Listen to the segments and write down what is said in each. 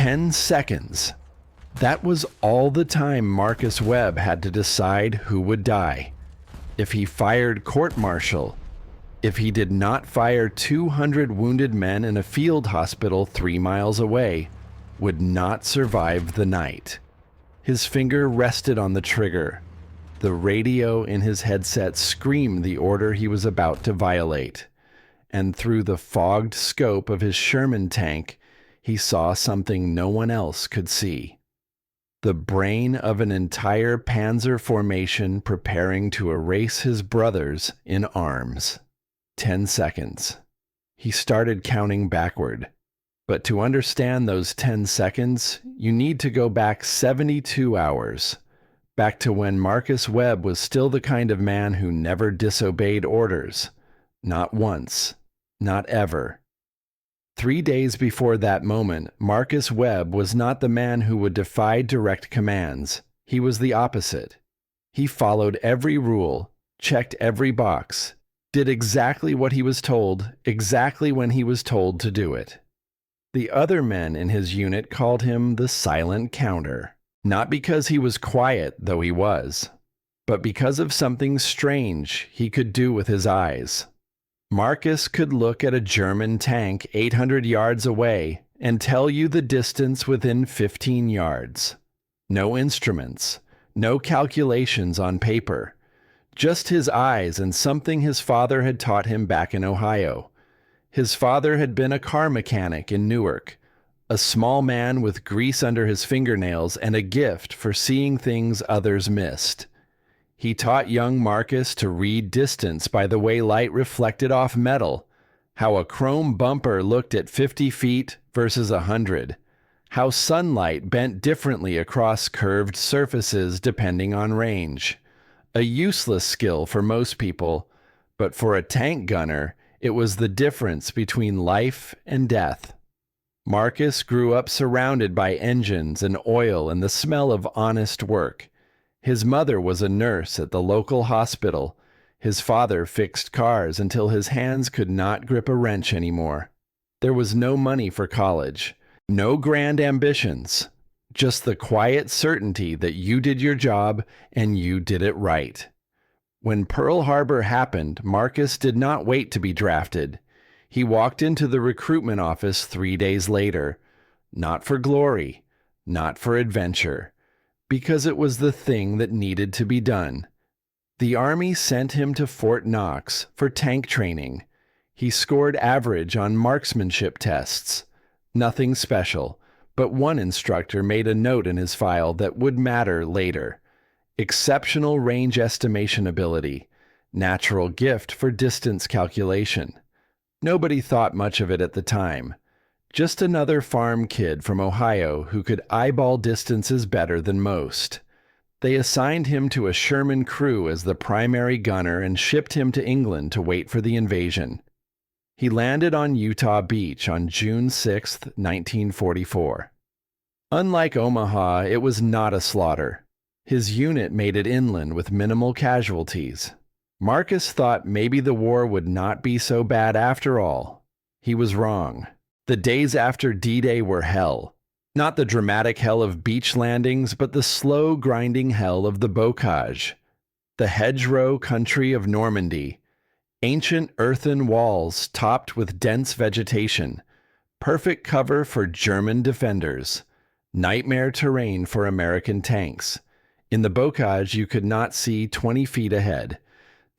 10 seconds. That was all the time Marcus Webb had to decide who would die. If he fired court-martial, if he did not fire 200 wounded men in a field hospital 3 miles away, would not survive the night. His finger rested on the trigger. The radio in his headset screamed the order he was about to violate. And through the fogged scope of his Sherman tank, he saw something no one else could see. The brain of an entire panzer formation preparing to erase his brothers in arms. 10 seconds. He started counting backward. But to understand those 10 seconds, you need to go back 72 hours. Back to when Marcus Webb was still the kind of man who never disobeyed orders. Not once. Not ever. 3 days before that moment, Marcus Webb was not the man who would defy direct commands. He was the opposite. He followed every rule, checked every box, did exactly what he was told, exactly when he was told to do it. The other men in his unit called him the silent counter, not because he was quiet, though he was, but because of something strange he could do with his eyes. Marcus could look at a German tank 800 yards away and tell you the distance within 15 yards. No instruments, no calculations on paper, just his eyes and something his father had taught him back in Ohio. His father had been a car mechanic in Newark, a small man with grease under his fingernails and a gift for seeing things others missed. He taught young Marcus to read distance by the way light reflected off metal, how a chrome bumper looked at 50 feet versus 100, how sunlight bent differently across curved surfaces depending on range. A useless skill for most people, but for a tank gunner, it was the difference between life and death. Marcus grew up surrounded by engines and oil and the smell of honest work. His mother was a nurse at the local hospital. His father fixed cars until his hands could not grip a wrench anymore. There was no money for college, no grand ambitions, just the quiet certainty that you did your job and you did it right. When Pearl Harbor happened, Marcus did not wait to be drafted. He walked into the recruitment office 3 days later, not for glory, not for adventure, because it was the thing that needed to be done. The Army sent him to Fort Knox for tank training. He scored average on marksmanship tests. Nothing special, but one instructor made a note in his file that would matter later. Exceptional range estimation ability, natural gift for distance calculation. Nobody thought much of it at the time. Just another farm kid from Ohio who could eyeball distances better than most. They assigned him to a Sherman crew as the primary gunner and shipped him to England to wait for the invasion. He landed on Utah Beach on June 6, 1944. Unlike Omaha, it was not a slaughter. His unit made it inland with minimal casualties. Marcus thought maybe the war would not be so bad after all. He was wrong. The days after D-Day were hell. Not the dramatic hell of beach landings, but the slow grinding hell of the bocage. The hedgerow country of Normandy. Ancient earthen walls topped with dense vegetation. Perfect cover for German defenders. Nightmare terrain for American tanks. In the bocage, you could not see 20 feet ahead.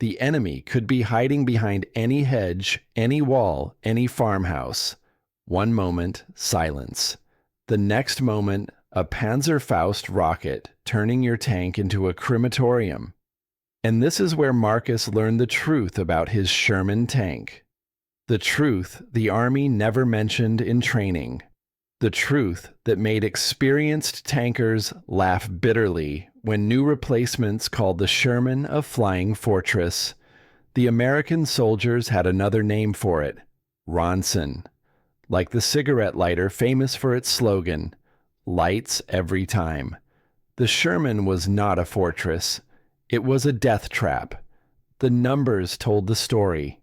The enemy could be hiding behind any hedge, any wall, any farmhouse. One moment, silence. The next moment, a Panzerfaust rocket turning your tank into a crematorium. And this is where Marcus learned the truth about his Sherman tank. The truth the Army never mentioned in training. The truth that made experienced tankers laugh bitterly when new replacements called the Sherman a flying fortress. The American soldiers had another name for it, Ronson. Like the cigarette lighter famous for its slogan, lights every time. The Sherman was not a fortress. It was a death trap. The numbers told the story.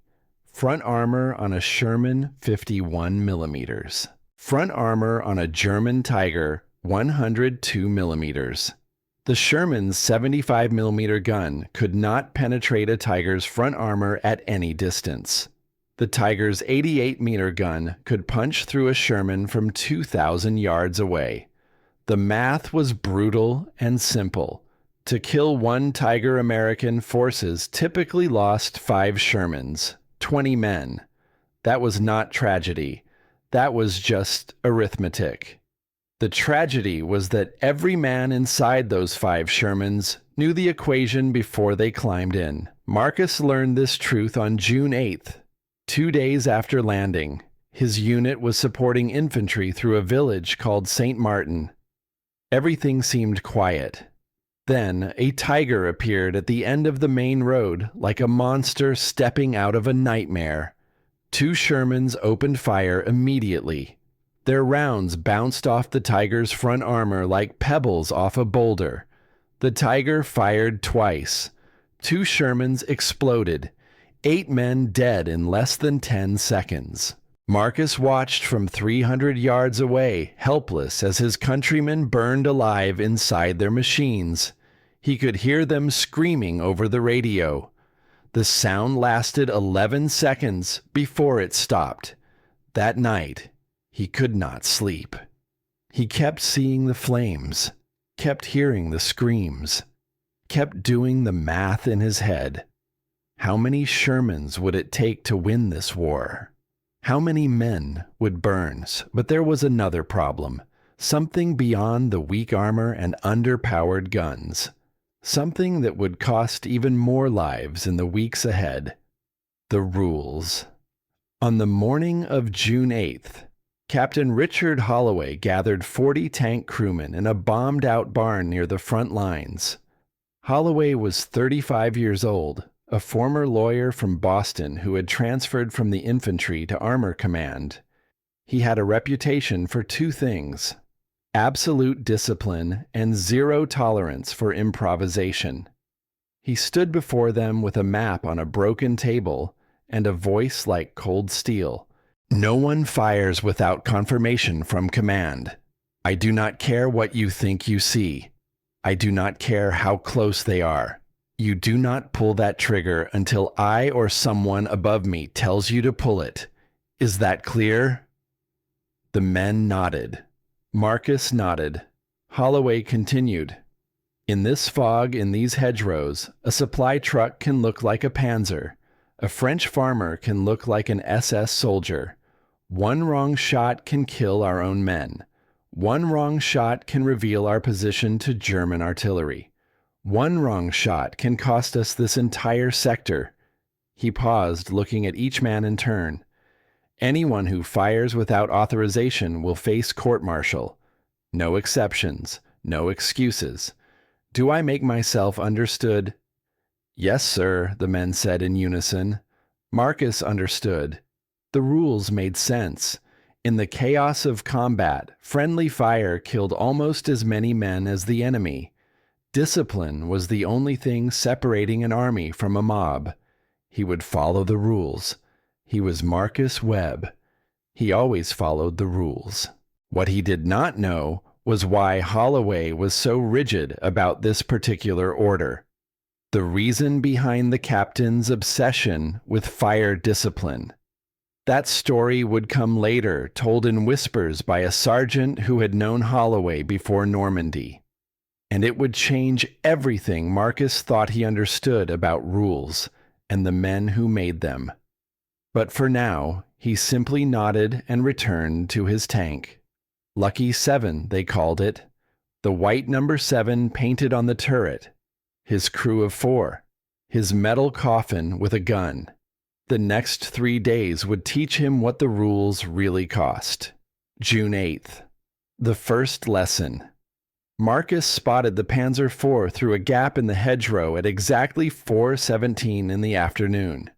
Front armor on a Sherman 51 millimeters. Front armor on a German Tiger, 102 millimeters. The Sherman's 75 millimeter gun could not penetrate a Tiger's front armor at any distance. The Tiger's 88-meter gun could punch through a Sherman from 2,000 yards away. The math was brutal and simple. To kill one Tiger, American forces typically lost 5 Shermans, 20 men. That was not tragedy. That was just arithmetic. The tragedy was that every man inside those 5 Shermans knew the equation before they climbed in. Marcus learned this truth on June 8th, 2 days after landing. His unit was supporting infantry through a village called St. Martin. Everything seemed quiet. Then a Tiger appeared at the end of the main road like a monster stepping out of a nightmare. 2 Shermans opened fire immediately. Their rounds bounced off the Tiger's front armor like pebbles off a boulder. The Tiger fired twice. 2 Shermans exploded. 8 men dead in less than 10 seconds. Marcus watched from 300 yards away, helpless as his countrymen burned alive inside their machines. He could hear them screaming over the radio. The sound lasted 11 seconds before it stopped. That night, he could not sleep. He kept seeing the flames, kept hearing the screams, kept doing the math in his head. How many Shermans would it take to win this war? How many men would burn? But there was another problem, something beyond the weak armor and underpowered guns, something that would cost even more lives in the weeks ahead. The rules. On the morning of June 8th, Captain Richard Holloway gathered 40 tank crewmen in a bombed-out barn near the front lines. Holloway was 35 years old, a former lawyer from Boston who had transferred from the infantry to armor command. He had a reputation for 2 things: absolute discipline and zero tolerance for improvisation. He stood before them with a map on a broken table and a voice like cold steel. "No one fires without confirmation from command. I do not care what you think you see. I do not care how close they are. You do not pull that trigger until I or someone above me tells you to pull it. Is that clear?" The men nodded. Marcus nodded. Holloway continued. "In this fog, in these hedgerows, a supply truck can look like a Panzer. A French farmer can look like an SS soldier. One wrong shot can kill our own men. One wrong shot can reveal our position to German artillery. One wrong shot can cost us this entire sector." He paused, looking at each man in turn. "Anyone who fires without authorization will face court-martial. No exceptions, no excuses. Do I make myself understood?" "Yes, sir," the men said in unison. Marcus understood. The rules made sense. In the chaos of combat, friendly fire killed almost as many men as the enemy. Discipline was the only thing separating an army from a mob. He would follow the rules. He was Marcus Webb. He always followed the rules. What he did not know was why Holloway was so rigid about this particular order. The reason behind the captain's obsession with fire discipline. That story would come later, told in whispers by a sergeant who had known Holloway before Normandy. And it would change everything Marcus thought he understood about rules and the men who made them. But for now, he simply nodded and returned to his tank. Lucky 7, they called it. The white number 7 painted on the turret. His crew of 4. His metal coffin with a gun. The next 3 days would teach him what the rules really cost. June 8th. The first lesson. Marcus spotted the Panzer IV through a gap in the hedgerow at exactly 4:17 in the afternoon.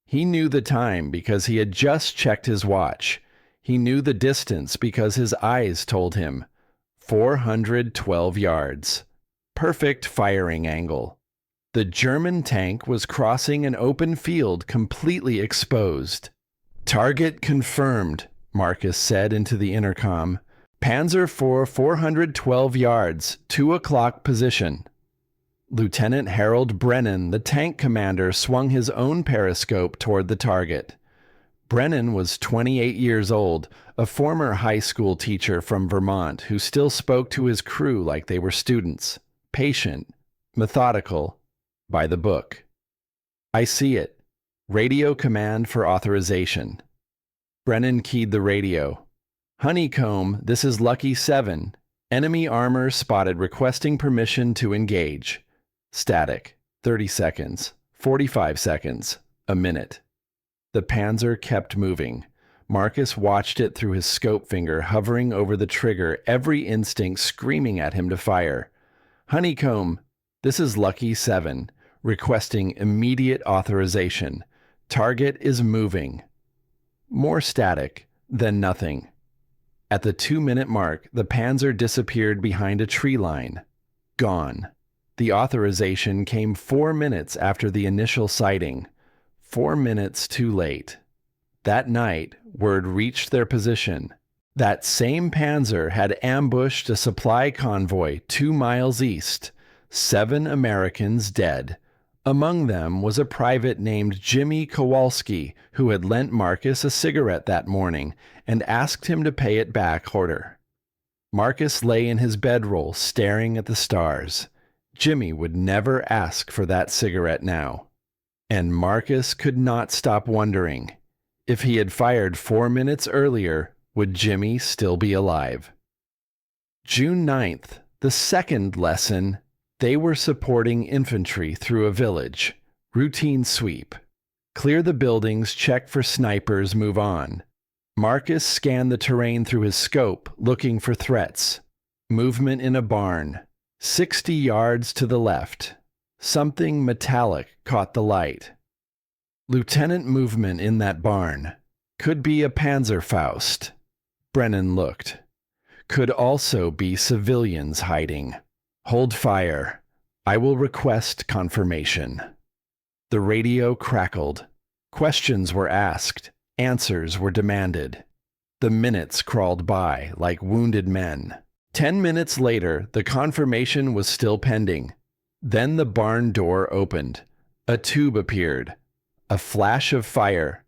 He knew the time because he had just checked his watch. He knew the distance because his eyes told him. 412 yards. Perfect firing angle. The German tank was crossing an open field completely exposed. "Target confirmed," Marcus said into the intercom. Panzer IV, 412 yards, 2 o'clock position. Lieutenant Harold Brennan, the tank commander, swung his own periscope toward the target. Brennan was 28 years old, a former high school teacher from Vermont who still spoke to his crew like they were students, patient, methodical, by the book. I see it. Radio command for authorization. Brennan keyed the radio. Honeycomb, this is Lucky 7. Enemy armor spotted requesting permission to engage. Static. 30 seconds. 45 seconds. A minute. The Panzer kept moving. Marcus watched it through his scope finger hovering over the trigger, every instinct screaming at him to fire. Honeycomb, this is Lucky 7. Requesting immediate authorization. Target is moving. More static, then nothing. At the 2-minute mark, the Panzer disappeared behind a tree line. Gone. The authorization came 4 minutes after the initial sighting. 4 minutes too late. That night, word reached their position. That same Panzer had ambushed a supply convoy 2 miles east. 7 Americans dead. Among them was a private named Jimmy Kowalski, who had lent Marcus a cigarette that morning and asked him to pay it back later. Marcus lay in his bedroll staring at the stars. Jimmy would never ask for that cigarette now. And Marcus could not stop wondering, if he had fired 4 minutes earlier, would Jimmy still be alive? June 9th, the second lesson. They were supporting infantry through a village. Routine sweep. Clear the buildings, check for snipers, move on. Marcus scanned the terrain through his scope, looking for threats. Movement in a barn. 60 yards to the left. Something metallic caught the light. Lieutenant movement in that barn. Could be a Panzerfaust. Brennan looked. Could also be civilians hiding. Hold fire. I will request confirmation. The radio crackled. Questions were asked. Answers were demanded. The minutes crawled by like wounded men. 10 minutes later, the confirmation was still pending. Then the barn door opened. A tube appeared. A flash of fire.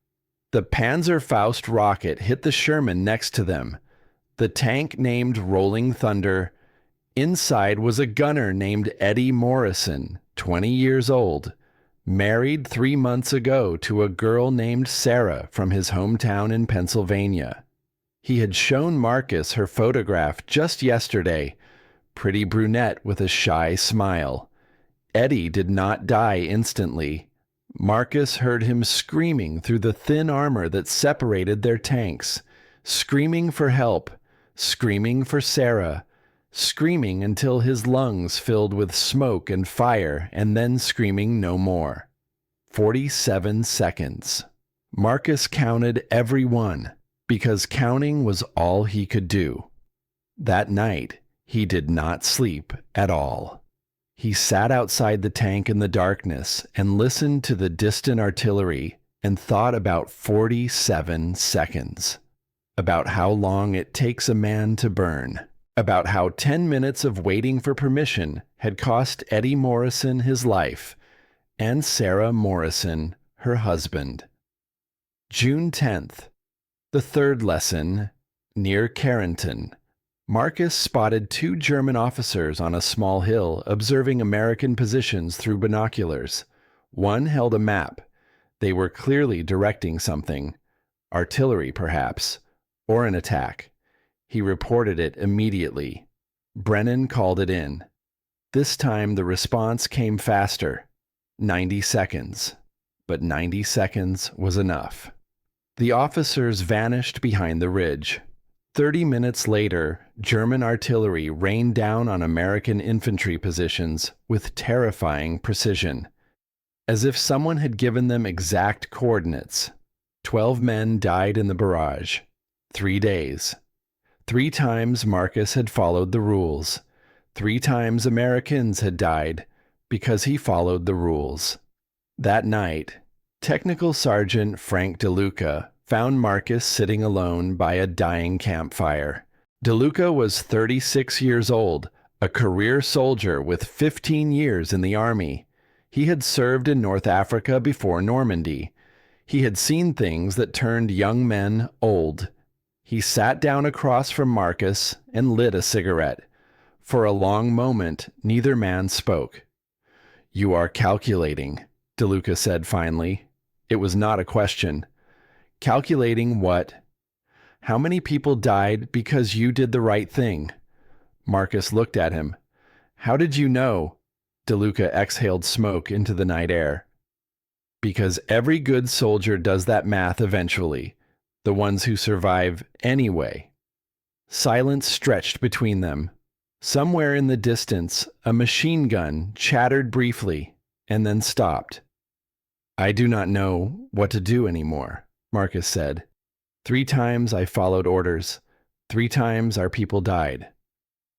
The Panzerfaust rocket hit the Sherman next to them. The tank named Rolling Thunder. Inside was a gunner named Eddie Morrison, 20 years old, married 3 months ago to a girl named Sarah from his hometown in Pennsylvania. He had shown Marcus her photograph just yesterday, pretty brunette with a shy smile. Eddie did not die instantly. Marcus heard him screaming through the thin armor that separated their tanks, screaming for help, screaming for Sarah, screaming until his lungs filled with smoke and fire, and then screaming no more. 47 seconds. Marcus counted every one, because counting was all he could do. That night, he did not sleep at all. He sat outside the tank in the darkness and listened to the distant artillery and thought about 47 seconds. About how long it takes a man to burn. About how 10 minutes of waiting for permission had cost Eddie Morrison his life, and Sarah Morrison her husband. June 10th. The third lesson, near Carrington. Marcus spotted 2 German officers on a small hill observing American positions through binoculars. One held a map. They were clearly directing something. Artillery, perhaps, or an attack. He reported it immediately. Brennan called it in. This time the response came faster. 90 seconds. But 90 seconds was enough. The officers vanished behind the ridge. 30 minutes later, German artillery rained down on American infantry positions with terrifying precision, as if someone had given them exact coordinates. 12 men died in the barrage. 3 days. 3 times Marcus had followed the rules. 3 times Americans had died because he followed the rules. That night, Technical Sergeant Frank DeLuca, found Marcus sitting alone by a dying campfire. DeLuca was 36 years old, a career soldier with 15 years in the army. He had served in North Africa before Normandy. He had seen things that turned young men old. He sat down across from Marcus and lit a cigarette. For a long moment, neither man spoke. "You are calculating," DeLuca said finally. It was not a question. "Calculating what?" "How many people died because you did the right thing?" Marcus looked at him. "How did you know?" DeLuca exhaled smoke into the night air. "Because every good soldier does that math eventually. The ones who survive anyway." Silence stretched between them. Somewhere in the distance, a machine gun chattered briefly and then stopped. "I do not know what to do anymore," Marcus said. 3 times I followed orders. 3 times our people died."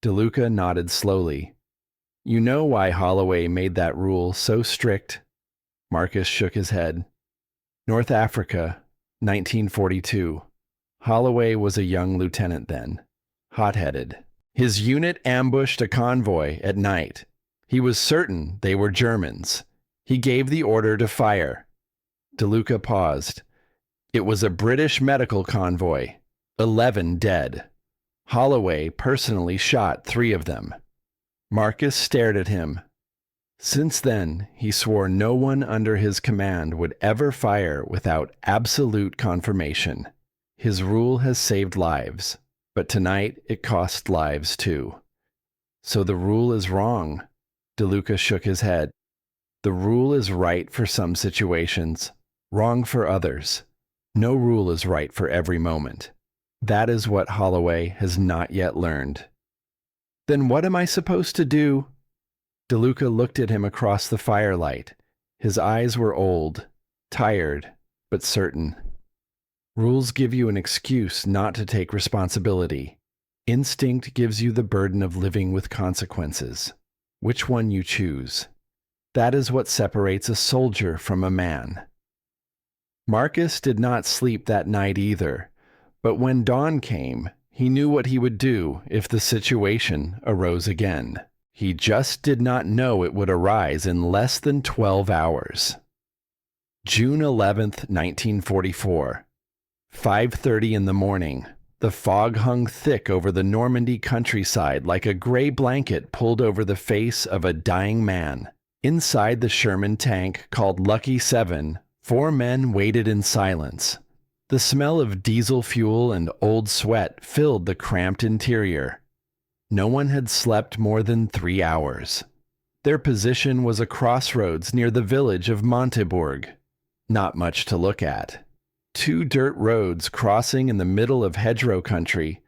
DeLuca nodded slowly. "You know why Holloway made that rule so strict?" Marcus shook his head. "North Africa, 1942. Holloway was a young lieutenant then, hot-headed. His unit ambushed a convoy at night. He was certain they were Germans. He gave the order to fire." DeLuca paused. "It was a British medical convoy. 11 dead. Holloway personally shot 3 of them." Marcus stared at him. Since then, he swore no one under his command would ever fire without absolute confirmation. His rule has saved lives, but tonight it cost lives too. "So the rule is wrong." DeLuca shook his head. "The rule is right for some situations, wrong for others. No rule is right for every moment. That is what Holloway has not yet learned." "Then what am I supposed to do?" DeLuca looked at him across the firelight. His eyes were old, tired, but certain. "Rules give you an excuse not to take responsibility. Instinct gives you the burden of living with consequences. Which one you choose. That is what separates a soldier from a man." Marcus did not sleep that night either, but when dawn came, he knew what he would do if the situation arose again. He just did not know it would arise in less than 12 hours. June 11th, 1944. 5:30 in the morning. The fog hung thick over the Normandy countryside like a gray blanket pulled over the face of a dying man. Inside the Sherman tank called Lucky 7, 4 men waited in silence. The smell of diesel fuel and old sweat filled the cramped interior. No one had slept more than 3 hours. Their position was a crossroads near the village of Montebourg. Not much to look at. 2 dirt roads crossing in the middle of hedgerow country.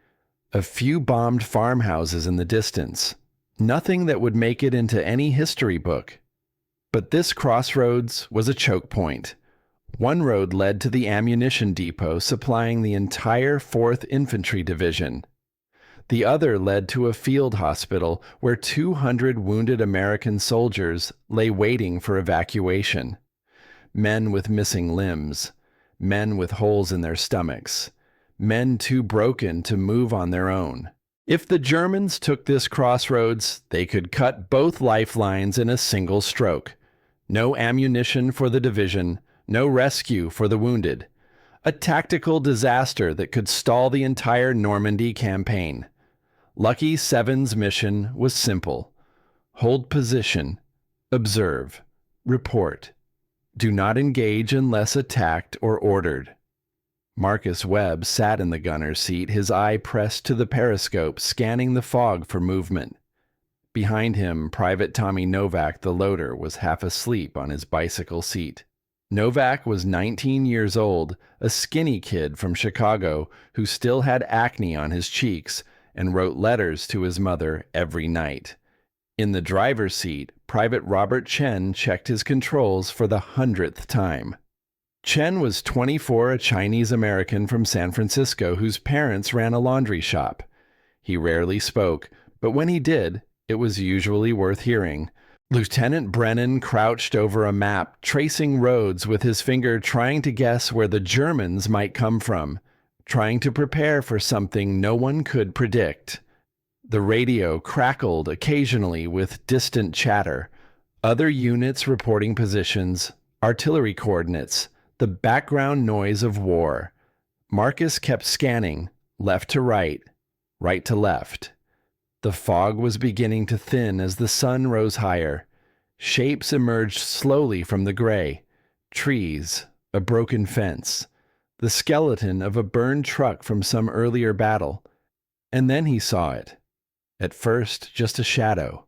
A few bombed farmhouses in the distance. Nothing that would make it into any history book. But this crossroads was a choke point. One road led to the ammunition depot supplying the entire 4th Infantry Division. The other led to a field hospital where 200 wounded American soldiers lay waiting for evacuation. Men with missing limbs, men with holes in their stomachs, men too broken to move on their own. If the Germans took this crossroads, they could cut both lifelines in a single stroke. No ammunition for the division, no rescue for the wounded. A tactical disaster that could stall the entire Normandy campaign. Lucky 7's mission was simple. Hold position. Observe. Report. Do not engage unless attacked or ordered. Marcus Webb sat in the gunner's seat, his eye pressed to the periscope, scanning the fog for movement. Behind him, Private Tommy Novak, the loader, was half asleep on his bicycle seat. Novak was 19 years old, a skinny kid from Chicago who still had acne on his cheeks and wrote letters to his mother every night. In the driver's seat, Private Robert Chen checked his controls for the 100th time. Chen was 24, a Chinese-American from San Francisco whose parents ran a laundry shop. He rarely spoke, but when he did, it was usually worth hearing. Lieutenant Brennan crouched over a map, tracing roads with his finger, trying to guess where the Germans might come from, trying to prepare for something no one could predict. The radio crackled occasionally with distant chatter, other units reporting positions, artillery coordinates, the background noise of war. Marcus kept scanning, left to right to left. The fog was beginning to thin as the sun rose higher. Shapes emerged slowly from the gray. Trees, a broken fence, the skeleton of a burned truck from some earlier battle. And then he saw it. At first, just a shadow.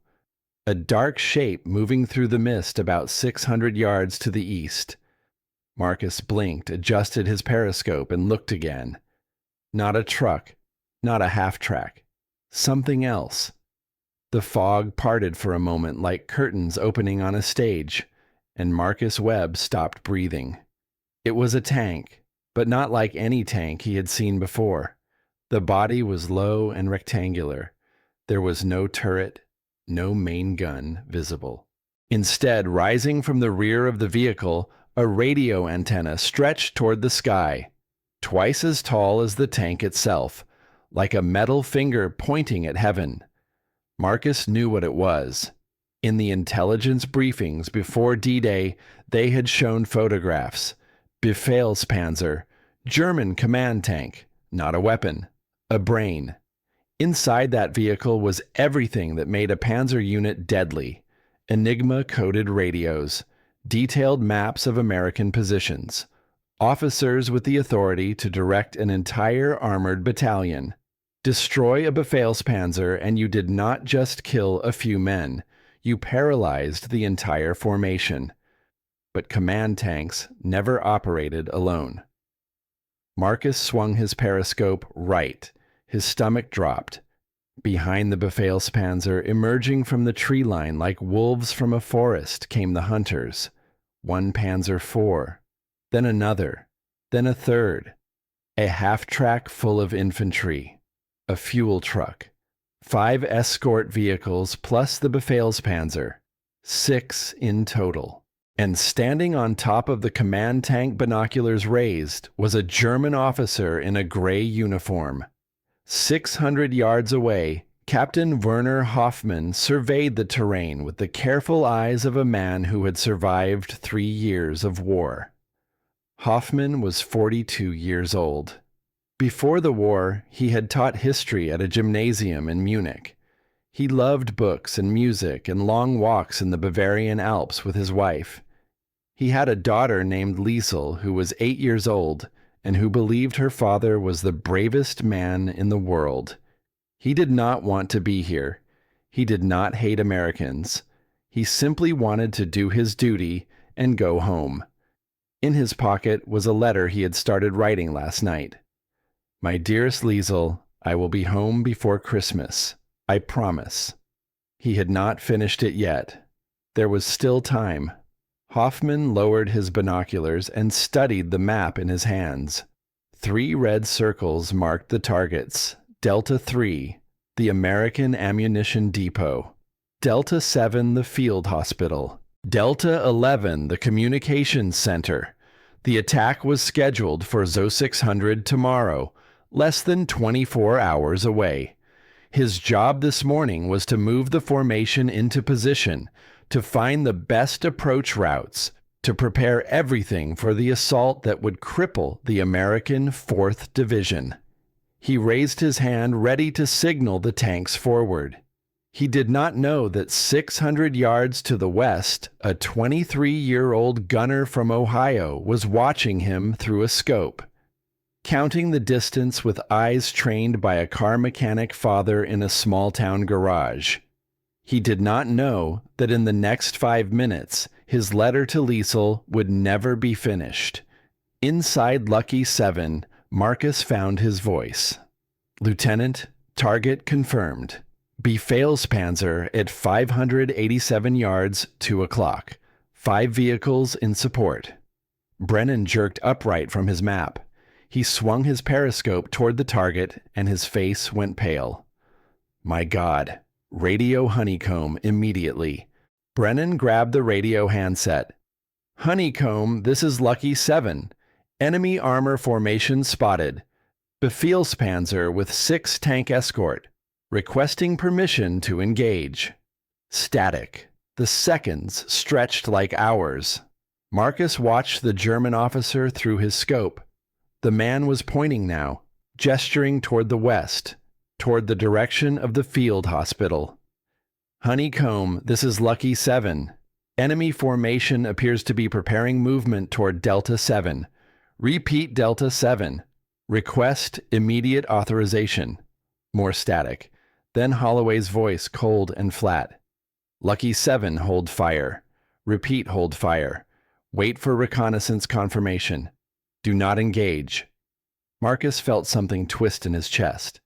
A dark shape moving through the mist about 600 yards to the east. Marcus blinked, adjusted his periscope, and looked again. Not a truck, not a half-track. Something else. The fog parted for a moment like curtains opening on a stage, and Marcus Webb stopped breathing. It was a tank, but not like any tank he had seen before. The body was low and rectangular. There was no turret, no main gun visible. Instead, rising from the rear of the vehicle, a radio antenna stretched toward the sky, twice as tall as the tank itself, like a metal finger pointing at heaven. Marcus knew what it was. In the intelligence briefings before D-Day, they had shown photographs. Befehlspanzer, German command tank, not a weapon, a brain. Inside that vehicle was everything that made a panzer unit deadly. Enigma-coded radios, detailed maps of American positions, officers with the authority to direct an entire armored battalion. Destroy a Befehlspanzer and you did not just kill a few men, you paralyzed the entire formation. But command tanks never operated alone. Marcus swung his periscope right. His stomach dropped. Behind the Befehlspanzer, emerging from the tree line like wolves from a forest, came the hunters. One Panzer IV, then another, then a third. A half-track full of infantry. A fuel truck, 5 escort vehicles plus the Befehlspanzer, 6 in total. And standing on top of the command tank, binoculars raised, was a German officer in a gray uniform. 600 yards away, Captain Werner Hoffmann surveyed the terrain with the careful eyes of a man who had survived 3 years of war. Hoffmann was 42 years old. Before the war, he had taught history at a gymnasium in Munich. He loved books and music and long walks in the Bavarian Alps with his wife. He had a daughter named Liesel who was 8 years old and who believed her father was the bravest man in the world. He did not want to be here. He did not hate Americans. He simply wanted to do his duty and go home. In his pocket was a letter he had started writing last night. My dearest Liesel, I will be home before Christmas. I promise. He had not finished it yet. There was still time. Hoffmann lowered his binoculars and studied the map in his hands. 3 red circles marked the targets. Delta 3, the American Ammunition Depot. Delta 7, the Field Hospital. Delta 11, the Communications Center. The attack was scheduled for ZO 600 tomorrow, less than 24 hours away. His job this morning was to move the formation into position, to find the best approach routes, to prepare everything for the assault that would cripple the American 4th Division. He raised his hand ready to signal the tanks forward. He did not know that 600 yards to the west, a 23-year-old gunner from Ohio was watching him through a scope. Counting the distance with eyes trained by a car mechanic father in a small-town garage. He did not know that in the next 5 minutes, his letter to Liesel would never be finished. Inside Lucky 7, Marcus found his voice. Lieutenant, target confirmed. Befehlspanzer at 587 yards, 2 o'clock. 5 vehicles in support. Brennan jerked upright from his map. He swung his periscope toward the target, and his face went pale. My God. Radio honeycomb immediately. Brennan grabbed the radio handset. Honeycomb, this is Lucky 7. Enemy armor formation spotted. Befehlspanzer with 6 tank escort. Requesting permission to engage. Static. The seconds stretched like hours. Marcus watched the German officer through his scope. The man was pointing now, gesturing toward the west, toward the direction of the field hospital. Honeycomb, this is Lucky 7. Enemy formation appears to be preparing movement toward Delta 7. Repeat Delta 7. Request immediate authorization. More static. Then Holloway's voice, cold and flat. Lucky 7, hold fire. Repeat, hold fire. Wait for reconnaissance confirmation. Do not engage. Marcus felt something twist in his chest.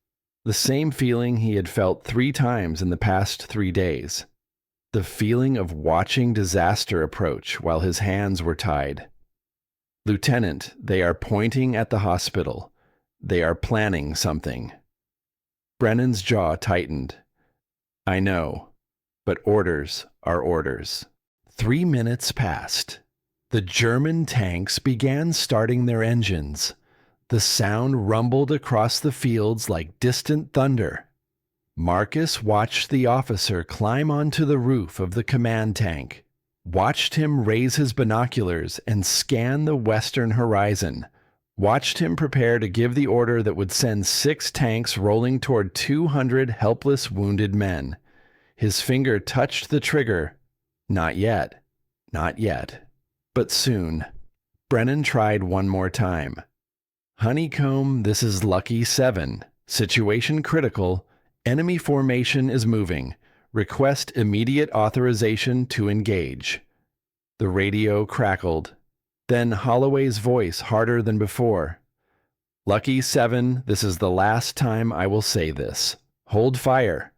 The same feeling he had felt 3 times in the past 3 days. The feeling of watching disaster approach while his hands were tied. Lieutenant, they are pointing at the hospital. They are planning something. Brennan's jaw tightened. I know, but orders are orders. 3 minutes passed. The German tanks began starting their engines. The sound rumbled across the fields like distant thunder. Marcus watched the officer climb onto the roof of the command tank, watched him raise his binoculars and scan the western horizon, watched him prepare to give the order that would send 6 tanks rolling toward 200 helpless wounded men. His finger touched the trigger. Not yet. Not yet. But soon. Brennan tried one more time. Honeycomb, this is Lucky 7. Situation critical. Enemy formation is moving. Request immediate authorization to engage. The radio crackled. Then Holloway's voice, harder than before. Lucky 7, this is the last time I will say this. Hold fire.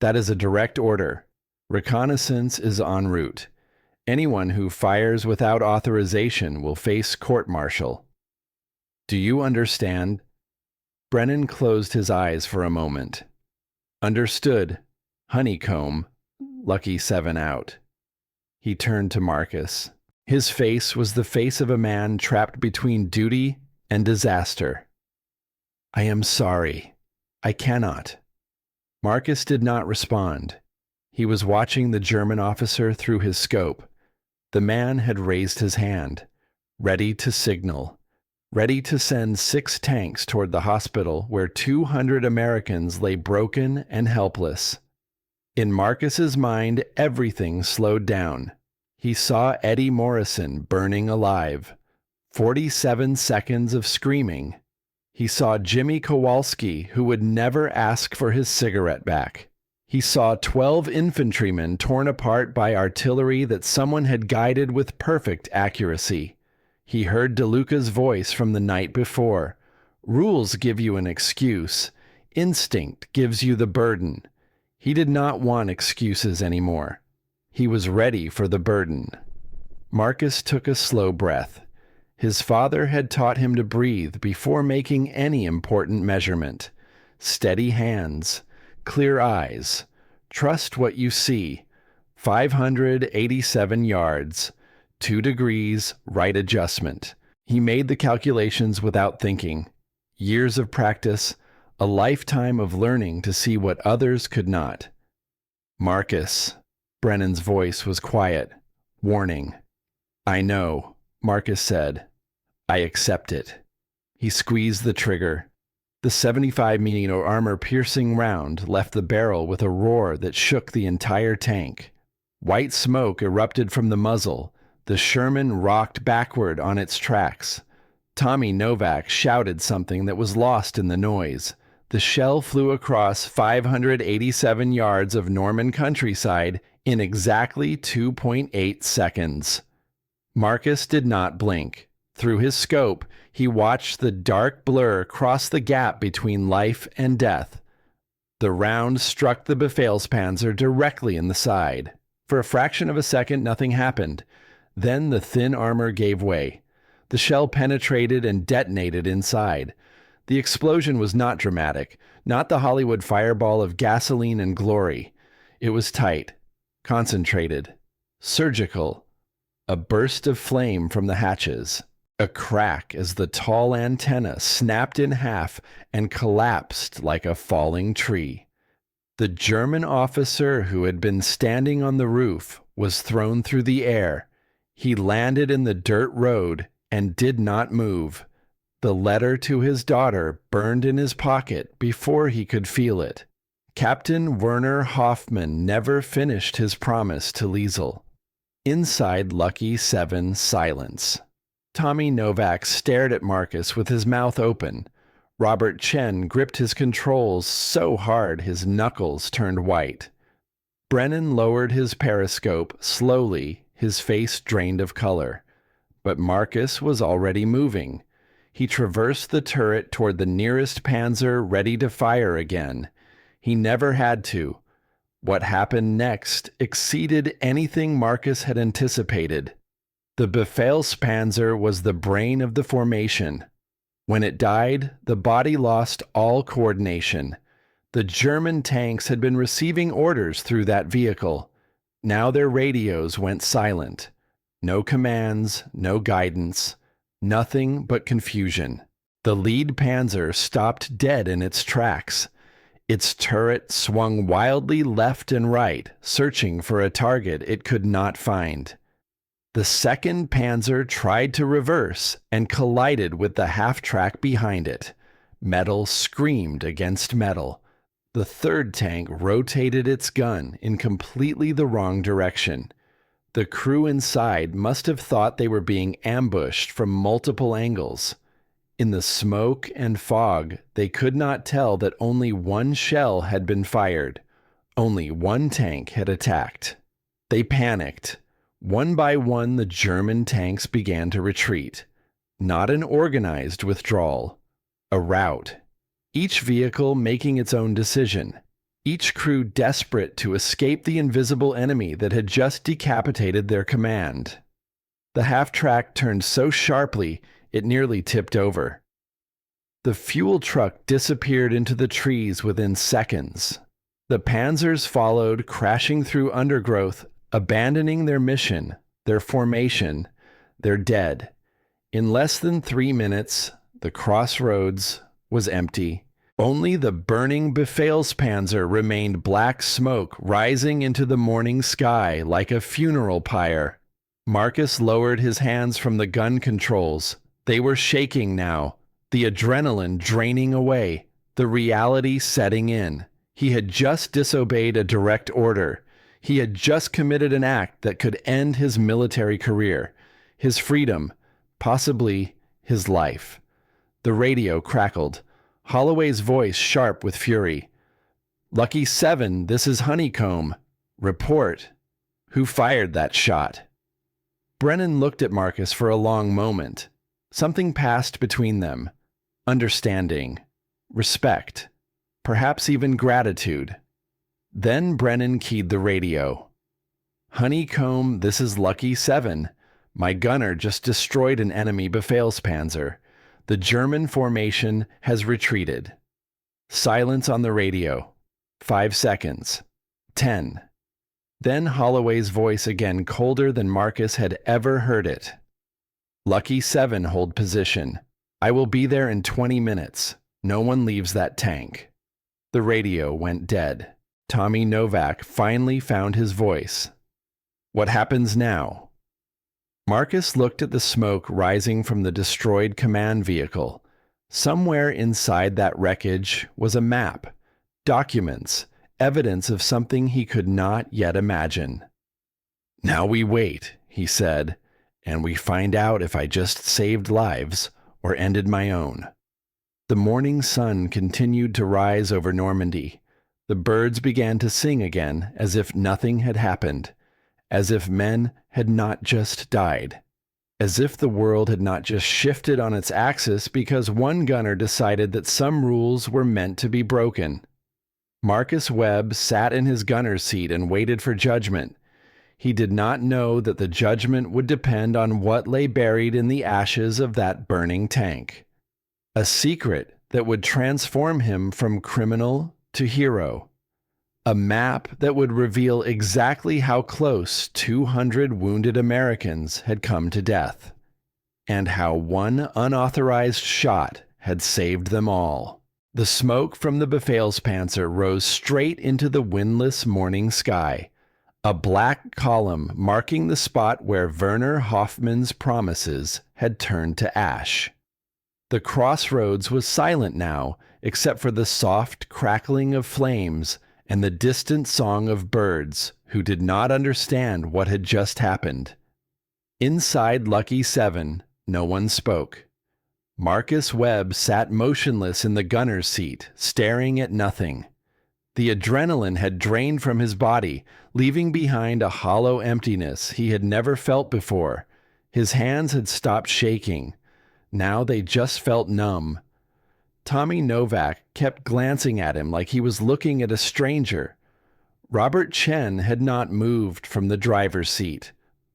That is a direct order. Reconnaissance is en route. Anyone who fires without authorization will face court-martial. Do you understand? Brennan closed his eyes for a moment. Understood. Honeycomb. Lucky 7 out. He turned to Marcus. His face was the face of a man trapped between duty and disaster. I am sorry. I cannot. Marcus did not respond. He was watching the German officer through his scope. The man had raised his hand, ready to signal, ready to send 6 tanks toward the hospital where 200 Americans lay broken and helpless. In Marcus's mind, everything slowed down. He saw Eddie Morrison burning alive. 47 seconds of screaming. He saw Jimmy Kowalski, who would never ask for his cigarette back. He saw 12 infantrymen torn apart by artillery that someone had guided with perfect accuracy. He heard DeLuca's voice from the night before. Rules give you an excuse. Instinct gives you the burden. He did not want excuses anymore. He was ready for the burden. Marcus took a slow breath. His father had taught him to breathe before making any important measurement. Steady hands. Clear eyes. Trust what you see. 587 yards. 2 degrees, right adjustment. He made the calculations without thinking. Years of practice, a lifetime of learning to see what others could not. Marcus. Brennan's voice was quiet. Warning. I know, Marcus said. I accept it. He squeezed the trigger. The 75mm armor-piercing round left the barrel with a roar that shook the entire tank. White smoke erupted from the muzzle. The Sherman rocked backward on its tracks. Tommy Novak shouted something that was lost in the noise. The shell flew across 587 yards of Norman countryside in exactly 2.8 seconds. Marcus did not blink. Through his scope, he watched the dark blur cross the gap between life and death. The round struck the Befehlspanzer directly in the side. For a fraction of a second, nothing happened. Then the thin armor gave way. The shell penetrated and detonated inside. The explosion was not dramatic, not the Hollywood fireball of gasoline and glory. It was tight, concentrated, surgical, a burst of flame from the hatches, a crack as the tall antenna snapped in half and collapsed like a falling tree. The German officer who had been standing on the roof was thrown through the air. He landed in the dirt road and did not move. The letter to his daughter burned in his pocket before he could feel it. Captain Werner Hoffmann never finished his promise to Liesel. Inside Lucky 7, silence. Tommy Novak stared at Marcus with his mouth open. Robert Chen gripped his controls so hard his knuckles turned white. Brennan lowered his periscope slowly, his face drained of color. But Marcus was already moving. He traversed the turret toward the nearest panzer, ready to fire again. He never had to. What happened next exceeded anything Marcus had anticipated. The Befehlspanzer was the brain of the formation. When it died, the body lost all coordination. The German tanks had been receiving orders through that vehicle. Now their radios went silent. No commands, no guidance, nothing but confusion. The lead panzer stopped dead in its tracks. Its turret swung wildly left and right, searching for a target it could not find. The second panzer tried to reverse and collided with the half-track behind it. Metal screamed against metal. The third tank rotated its gun in completely the wrong direction. The crew inside must have thought they were being ambushed from multiple angles. In the smoke and fog, they could not tell that only one shell had been fired. Only one tank had attacked. They panicked. One by one, the German tanks began to retreat. Not an organized withdrawal. A rout. Each vehicle making its own decision. Each crew desperate to escape the invisible enemy that had just decapitated their command. The half-track turned so sharply it nearly tipped over. The fuel truck disappeared into the trees within seconds. The panzers followed, crashing through undergrowth, abandoning their mission, their formation, their dead. In less than 3 minutes, the crossroads was empty. Only the burning Befehlspanzer remained black smoke rising into the morning sky like a funeral pyre. Marcus lowered his hands from the gun controls. They were shaking now, the adrenaline draining away, the reality setting in. He had just disobeyed a direct order. He had just committed an act that could end his military career, his freedom, possibly his life. The radio crackled, Holloway's voice sharp with fury. "Lucky 7, this is Honeycomb. Report. Who fired that shot?" Brennan looked at Marcus for a long moment. Something passed between them. Understanding, respect, perhaps even gratitude. Then Brennan keyed the radio. "Honeycomb, this is Lucky 7. My gunner just destroyed an enemy Befehlspanzer. The German formation has retreated." Silence on the radio. 5 seconds. 10. Then Holloway's voice again, colder than Marcus had ever heard it. "Lucky 7, hold position. I will be there in 20 minutes. No one leaves that tank." The radio went dead. Tommy Novak finally found his voice. "What happens now?" Marcus looked at the smoke rising from the destroyed command vehicle. Somewhere inside that wreckage was a map, documents, evidence of something he could not yet imagine. "Now we wait," he said, "and we find out if I just saved lives or ended my own." The morning sun continued to rise over Normandy. The birds began to sing again as if nothing had happened, as if men had not just died, as if the world had not just shifted on its axis because one gunner decided that some rules were meant to be broken. Marcus Webb sat in his gunner's seat and waited for judgment. He did not know that the judgment would depend on what lay buried in the ashes of that burning tank. A secret that would transform him from criminal to hero. A map that would reveal exactly how close 200 wounded Americans had come to death, and how one unauthorized shot had saved them all. The smoke from the Befehlspanzer rose straight into the windless morning sky, a black column marking the spot where Werner Hoffmann's promises had turned to ash. The crossroads was silent now, except for the soft crackling of flames and the distant song of birds who did not understand what had just happened. Inside Lucky 7, no one spoke. Marcus Webb sat motionless in the gunner's seat, staring at nothing. The adrenaline had drained from his body, leaving behind a hollow emptiness he had never felt before. His hands had stopped shaking. Now they just felt numb. Tommy Novak kept glancing at him like he was looking at a stranger. Robert Chen had not moved from the driver's seat.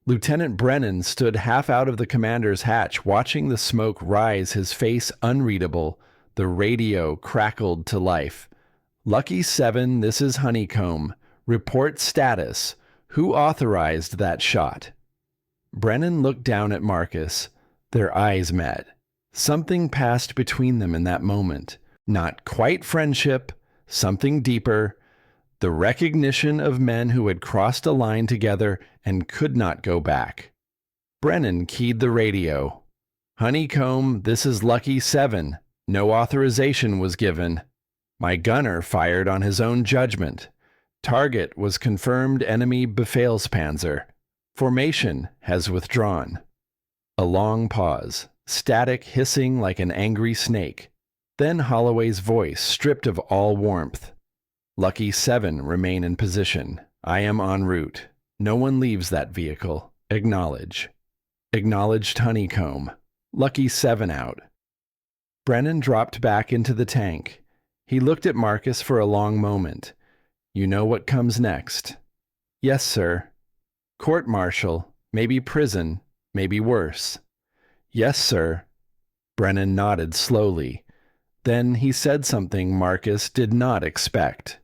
Lieutenant Brennan stood half out of the commander's hatch, watching the smoke rise, his face unreadable. The radio crackled to life. Lucky 7, this is Honeycomb. Report status. Who authorized that shot? Brennan looked down at Marcus. Their eyes met. Something passed between them in that moment. Not quite friendship, something deeper. The recognition of men who had crossed a line together and could not go back. Brennan keyed the radio. Honeycomb, this is Lucky 7. No authorization was given. My gunner fired on his own judgment. Target was confirmed enemy Befehlspanzer. Formation has withdrawn. A long pause, static hissing like an angry snake. Then Holloway's voice, stripped of all warmth. Lucky 7, remain in position. I am en route. No one leaves that vehicle. Acknowledge. Acknowledged Honeycomb. Lucky 7 out. Brennan dropped back into the tank. He looked at Marcus for a long moment. You know what comes next? Yes, sir. Court-martial, maybe prison, maybe worse. Yes, sir. Brennan nodded slowly. Then he said something Marcus did not expect.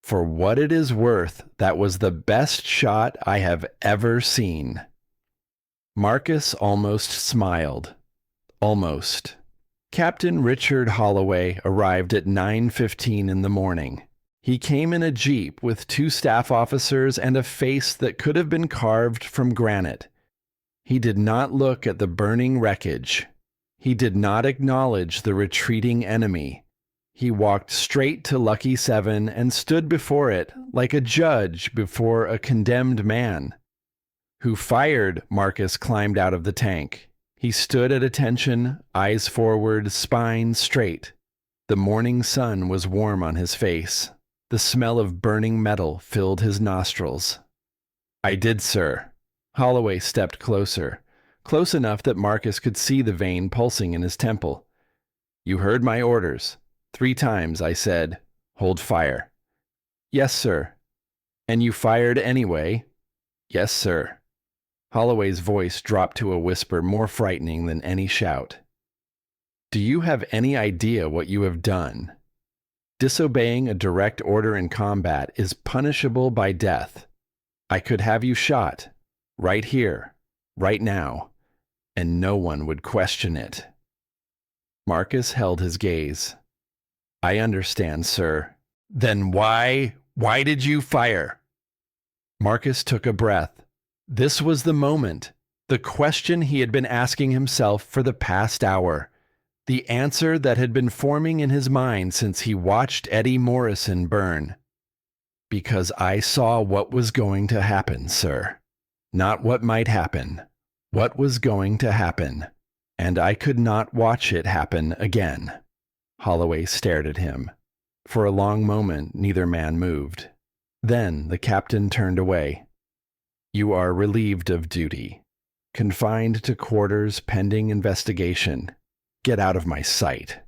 For what it is worth, that was the best shot I have ever seen. Marcus almost smiled. Almost. Captain Richard Holloway arrived at 9:15 in the morning. He came in a jeep with 2 staff officers and a face that could have been carved from granite. He did not look at the burning wreckage. He did not acknowledge the retreating enemy. He walked straight to Lucky 7 and stood before it like a judge before a condemned man. Who fired? Marcus climbed out of the tank. He stood at attention, eyes forward, spine straight. The morning sun was warm on his face. The smell of burning metal filled his nostrils. I did, sir. Holloway stepped closer, close enough that Marcus could see the vein pulsing in his temple. You heard my orders. 3 times I said, hold fire. Yes, sir. And you fired anyway? Yes, sir. Holloway's voice dropped to a whisper more frightening than any shout. Do you have any idea what you have done? Disobeying a direct order in combat is punishable by death. I could have you shot, right here, right now, and no one would question it. Marcus held his gaze. I understand, sir. Then why did you fire? Marcus took a breath. This was the moment, the question he had been asking himself for the past hour. The answer that had been forming in his mind since he watched Eddie Morrison burn. Because I saw what was going to happen, sir. Not what might happen. What was going to happen. And I could not watch it happen again. Holloway stared at him. For a long moment, neither man moved. Then the captain turned away. You are relieved of duty. Confined to quarters pending investigation. Get out of my sight.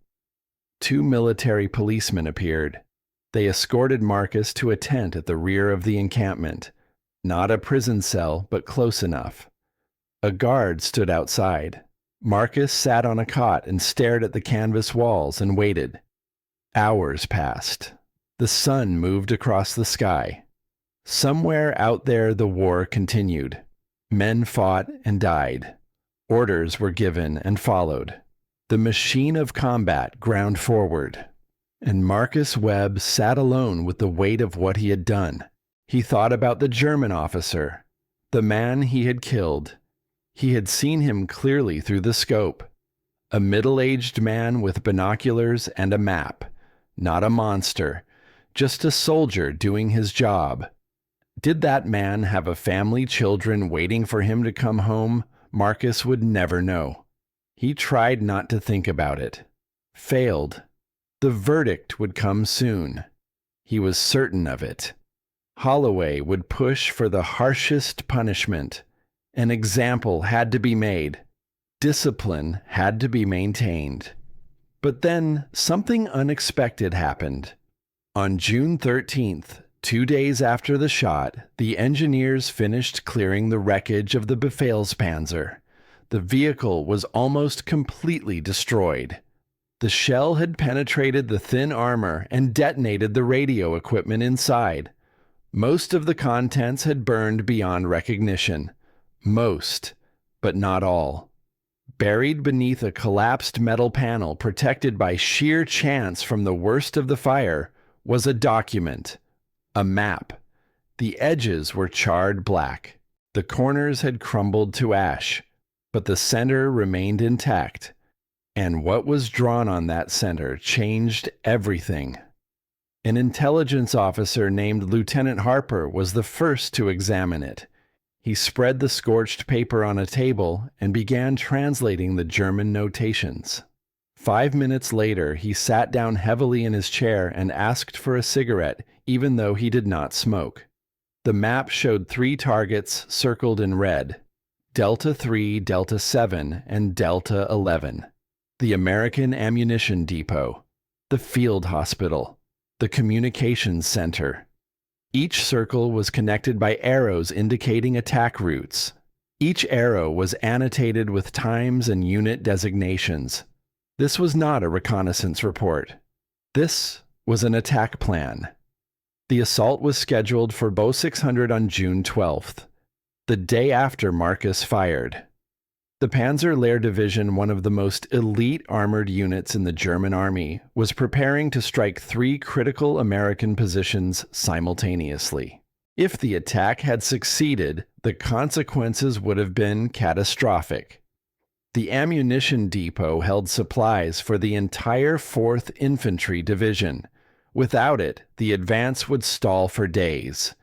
2 military policemen appeared. They escorted Marcus to a tent at the rear of the encampment. Not a prison cell, but close enough. A guard stood outside. Marcus sat on a cot and stared at the canvas walls and waited. Hours passed. The sun moved across the sky. Somewhere out there the war continued. Men fought and died. Orders were given and followed. The machine of combat ground forward. And Marcus Webb sat alone with the weight of what he had done. He thought about the German officer, the man he had killed. He had seen him clearly through the scope. A middle-aged man with binoculars and a map. Not a monster, just a soldier doing his job. Did that man have a family, children waiting for him to come home? Marcus would never know. He tried not to think about it. Failed. The verdict would come soon. He was certain of it. Holloway would push for the harshest punishment. An example had to be made. Discipline had to be maintained. But then something unexpected happened. On June 13th, 2 days after the shot, the engineers finished clearing the wreckage of the Befehlspanzer. The vehicle was almost completely destroyed. The shell had penetrated the thin armor and detonated the radio equipment inside. Most of the contents had burned beyond recognition. Most, but not all. Buried beneath a collapsed metal panel protected by sheer chance from the worst of the fire was a document, a map. The edges were charred black. The corners had crumbled to ash, but the center remained intact. And what was drawn on that center changed everything. An intelligence officer named Lieutenant Harper was the first to examine it. He spread the scorched paper on a table and began translating the German notations. 5 minutes later, he sat down heavily in his chair and asked for a cigarette, even though he did not smoke. The map showed 3 targets circled in red: Delta 3, Delta 7, and Delta 11. The American Ammunition Depot, the field hospital, the communications center. Each circle was connected by arrows indicating attack routes. Each arrow was annotated with times and unit designations. This was not a reconnaissance report. This was an attack plan. The assault was scheduled for Bo 600 on June 12th, the day after Marcus fired. The Panzer Lehr Division, one of the most elite armored units in the German army, was preparing to strike 3 critical American positions simultaneously. If the attack had succeeded, the consequences would have been catastrophic. The ammunition depot held supplies for the entire 4th Infantry Division. Without it, the advance would stall for days.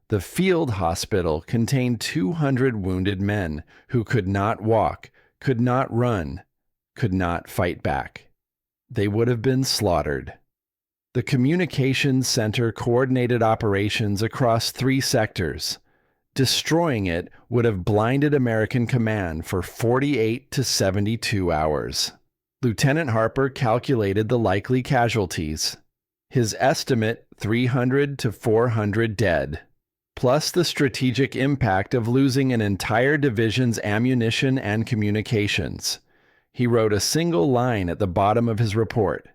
The field hospital contained 200 wounded men who could not walk, could not run, could not fight back. They would have been slaughtered. The communications center coordinated operations across 3 sectors. Destroying it would have blinded American command for 48 to 72 hours. Lieutenant Harper calculated the likely casualties. His estimate, 300 to 400 dead. Plus the strategic impact of losing an entire division's ammunition and communications. He wrote a single line at the bottom of his report.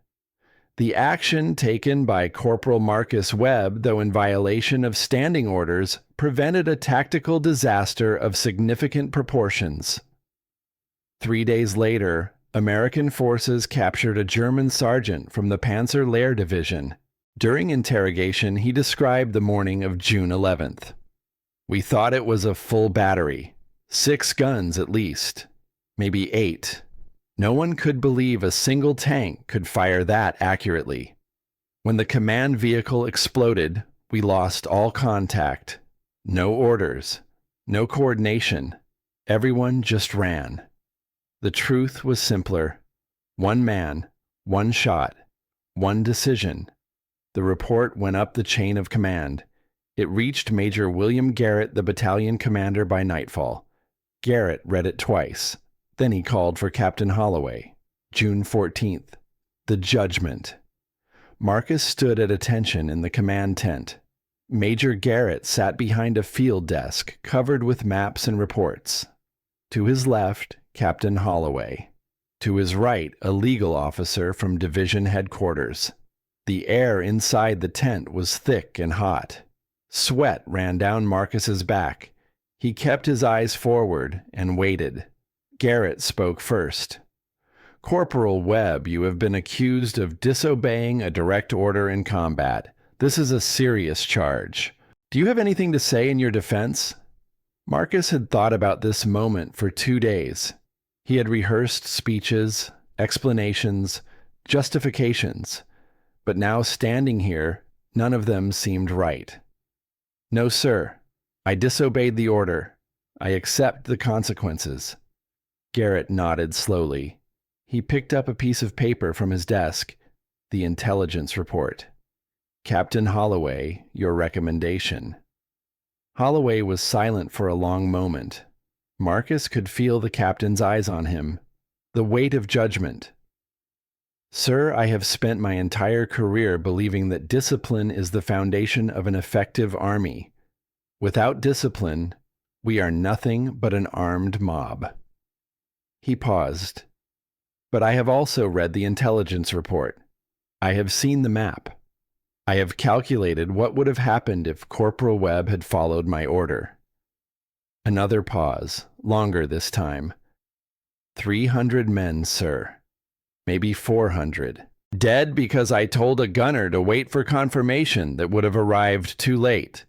The action taken by Corporal Marcus Webb, though in violation of standing orders, prevented a tactical disaster of significant proportions. 3 days later, American forces captured a German sergeant from the Panzer Lehr Division. During interrogation, he described the morning of June 11th. "We thought it was a full battery, 6 guns at least, maybe 8. No one could believe a single tank could fire that accurately. When the command vehicle exploded, we lost all contact. No orders, no coordination. Everyone just ran. The truth was simpler. 1 man, 1 shot, 1 decision." The report went up the chain of command. It reached Major William Garrett, the battalion commander, by nightfall. Garrett read it twice. Then he called for Captain Holloway. June 14th. The judgment. Marcus stood at attention in the command tent. Major Garrett sat behind a field desk covered with maps and reports. To his left, Captain Holloway. To his right, a legal officer from division headquarters. The air inside the tent was thick and hot. Sweat ran down Marcus's back. He kept his eyes forward and waited. Garrett spoke first. "Corporal Webb, you have been accused of disobeying a direct order in combat. This is a serious charge. Do you have anything to say in your defense?" Marcus had thought about this moment for 2 days. He had rehearsed speeches, explanations, justifications, but now standing here, none of them seemed right. "No, sir. I disobeyed the order. I accept the consequences." Garrett nodded slowly. He picked up a piece of paper from his desk, the intelligence report. "Captain Holloway, your recommendation." Holloway was silent for a long moment. Marcus could feel the captain's eyes on him, the weight of judgment. "Sir, I have spent my entire career believing that discipline is the foundation of an effective army. Without discipline, we are nothing but an armed mob." He paused. "But I have also read the intelligence report. I have seen the map. I have calculated what would have happened if Corporal Webb had followed my order." Another pause, longer this time. 300 men, sir. Maybe 400. Dead because I told a gunner to wait for confirmation that would have arrived too late.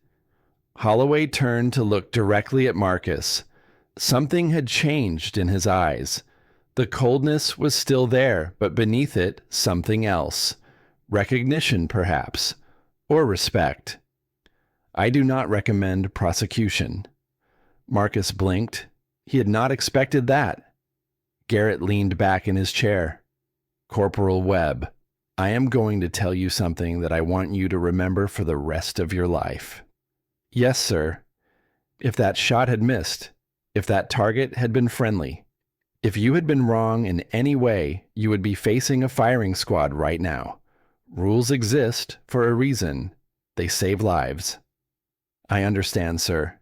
Holloway turned to look directly at Marcus. Something had changed in his eyes. The coldness was still there, but beneath it, something else. Recognition, perhaps, or respect. "I do not recommend prosecution." Marcus blinked. He had not expected that. Garrett leaned back in his chair. "Corporal Webb, I am going to tell you something that I want you to remember for the rest of your life." "Yes, sir." "If that shot had missed, if that target had been friendly, if you had been wrong in any way, you would be facing a firing squad right now. Rules exist for a reason. They save lives." "I understand, sir.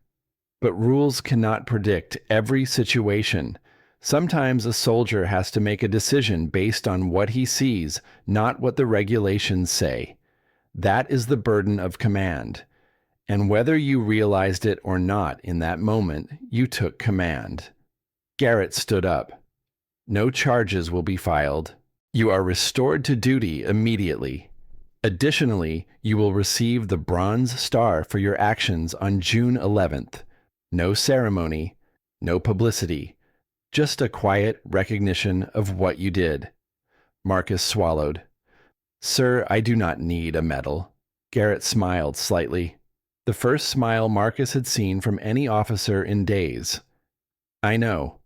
But rules cannot predict every situation. Sometimes a soldier has to make a decision based on what he sees, not what the regulations say. That is the burden of command. And whether you realized it or not in that moment, you took command." Garrett stood up. "No charges will be filed. You are restored to duty immediately. Additionally, you will receive the Bronze Star for your actions on June 11th. No ceremony, no publicity, just a quiet recognition of what you did." Marcus swallowed. "Sir, I do not need a medal." Garrett smiled slightly. The first smile Marcus had seen from any officer in days. "I know.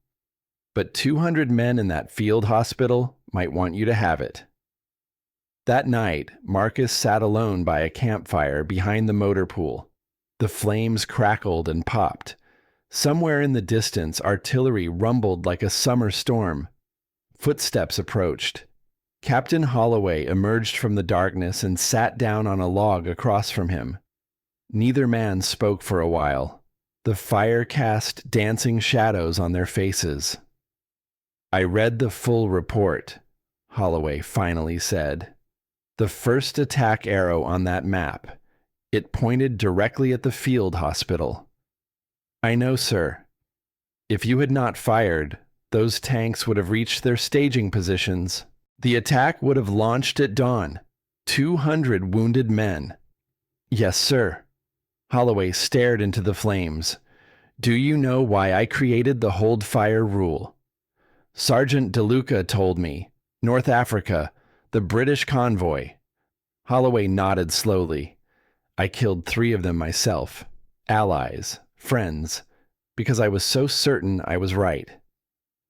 But 200 men in that field hospital might want you to have it." That night, Marcus sat alone by a campfire behind the motor pool. The flames crackled and popped. Somewhere in the distance, artillery rumbled like a summer storm. Footsteps approached. Captain Holloway emerged from the darkness and sat down on a log across from him. Neither man spoke for a while. The fire cast dancing shadows on their faces. "I read the full report," Holloway finally said. "The first attack arrow on that map. It pointed directly at the field hospital." "I know, sir. If you had not fired, those tanks would have reached their staging positions. The attack would have launched at dawn. 200 wounded men." "Yes, sir." Holloway stared into the flames. "Do you know why I created the hold fire rule?" "Sergeant DeLuca told me. North Africa, the British convoy." Holloway nodded slowly. "I killed 3 of them myself. Allies, friends, because I was so certain I was right."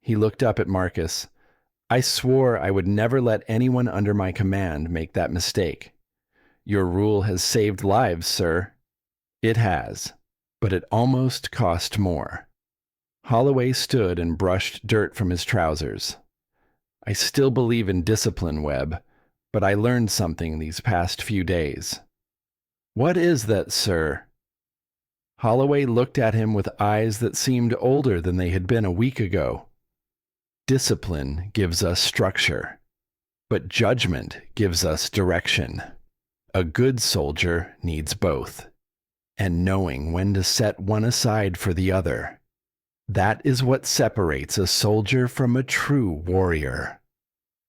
He looked up at Marcus. "I swore I would never let anyone under my command make that mistake. Your rule has saved lives, sir." "It has, but it almost cost more." Holloway stood and brushed dirt from his trousers. "I still believe in discipline, Webb, but I learned something these past few days." "What is that, sir?" Holloway looked at him with eyes that seemed older than they had been a week ago. "Discipline gives us structure." but judgment gives us direction. A good soldier needs both, and knowing when to set one aside for the other. That is what separates a soldier from a true warrior."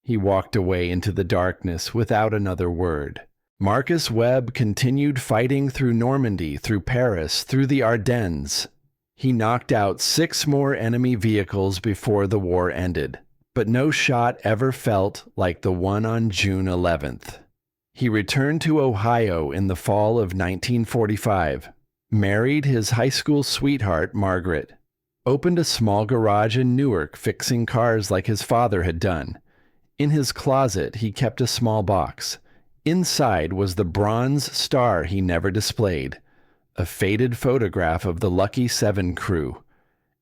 He walked away into the darkness without another word. Marcus Webb continued fighting through Normandy, through Paris, through the Ardennes. He knocked out 6 more enemy vehicles before the war ended, but no shot ever felt like the one on June 11th. He returned to Ohio in the fall of 1945, married his high school sweetheart, Margaret, opened a small garage in Newark fixing cars like his father had done. In his closet, he kept a small box. Inside was the bronze star he never displayed, a faded photograph of the Lucky 7 crew,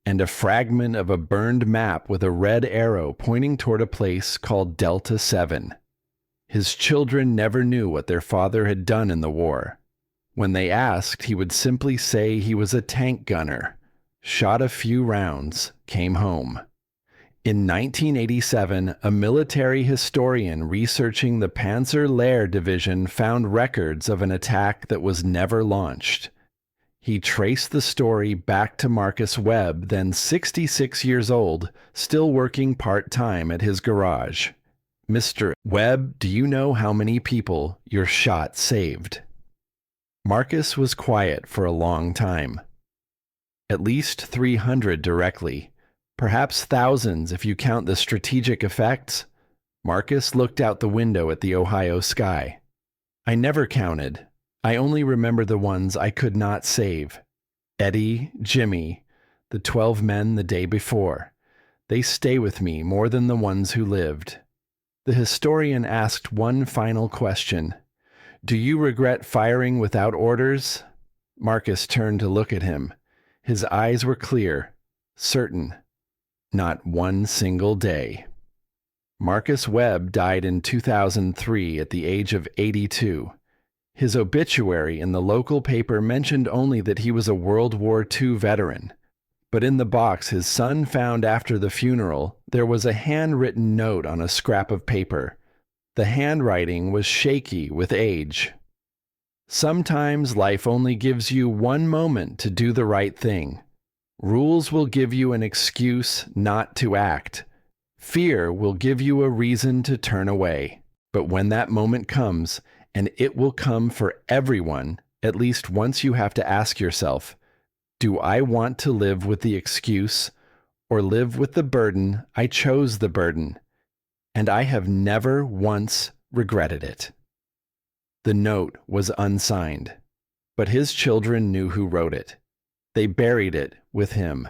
and a fragment of a burned map with a red arrow pointing toward a place called Delta 7. His children never knew what their father had done in the war. When they asked, he would simply say he was a tank gunner, shot a few rounds, came home. In 1987, a military historian researching the Panzer Lehr Division found records of an attack that was never launched. He traced the story back to Marcus Webb, then 66 years old, still working part-time at his garage. "Mr. Webb, do you know how many people your shot saved?" Marcus was quiet for a long time. At least 300 directly. Perhaps thousands if you count the strategic effects. Marcus looked out the window at the Ohio sky. "I never counted. I only remember the ones I could not save. Eddie, Jimmy, the 12 men the day before. They stay with me more than the ones who lived." The historian asked one final question. "Do you regret firing without orders?" Marcus turned to look at him. His eyes were clear, certain. Not one single day. Marcus Webb died in 2003 at the age of 82. His obituary in the local paper mentioned only that he was a World War II veteran. But in the box his son found after the funeral, there was a handwritten note on a scrap of paper. The handwriting was shaky with age. "Sometimes life only gives you one moment to do the right thing. Rules will give you an excuse not to act. Fear will give you a reason to turn away. But when that moment comes, and it will come for everyone, at least once you have to ask yourself, do I want to live with the excuse or live with the burden? I chose the burden, and I have never once regretted it." The note was unsigned, but his children knew who wrote it. They buried it with him.